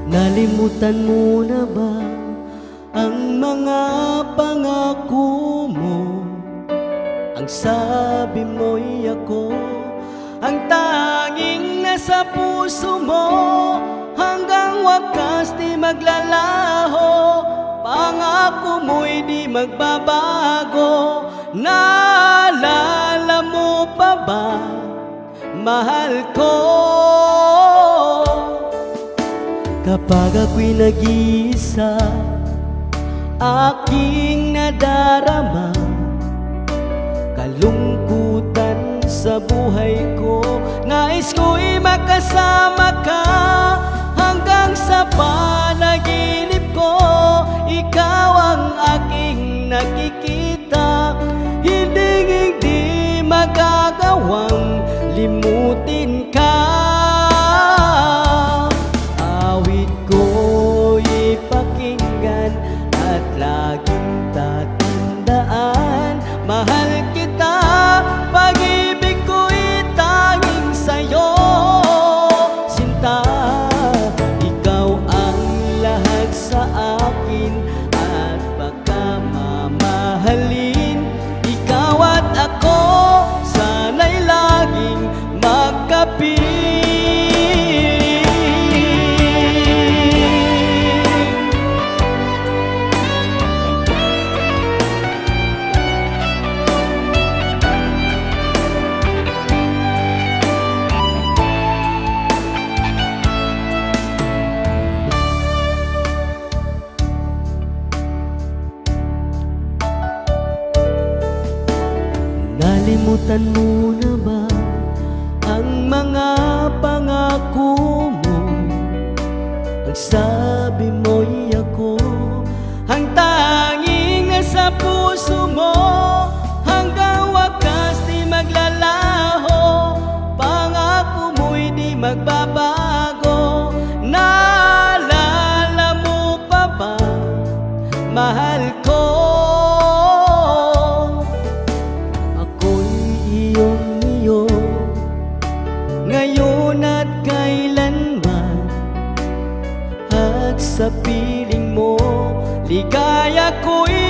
Nalimutan mo na ba ang mga pangako mo? Ang sabi mo'y ako ang tanging nasa puso mo, hanggang wakas di maglalaho. Pangako mo'y di magbabago. Naalala mo pa ba, mahal ko? Kapag ako'y nag-iisa, aking nadarama kalungkutan sa buhay ko. Nais ko'y makasama ka hanggang sa panaginip ko. Ikaw ang aking nakikita, hindi magagawang limutin ka. Awit ko'y pakinggan at laging tatandaan, mahal kita, pag-ibig ko'y tanging sa'yo. Sinta, ikaw ang lahat sa akin at baka mamahalin. Ikaw at ako, sana'y laging magkapiling. Nalimutan mo na ba ang mga pangako mo? Ang sabi mo'y ako ang tanging nasa puso mo, hanggang wakas di maglalaho. Pangako mo'y di magbabago. Naalala mo pa ba, mahal ko? Ngayon at kailanman, at sa piling mo, ligaya ko'y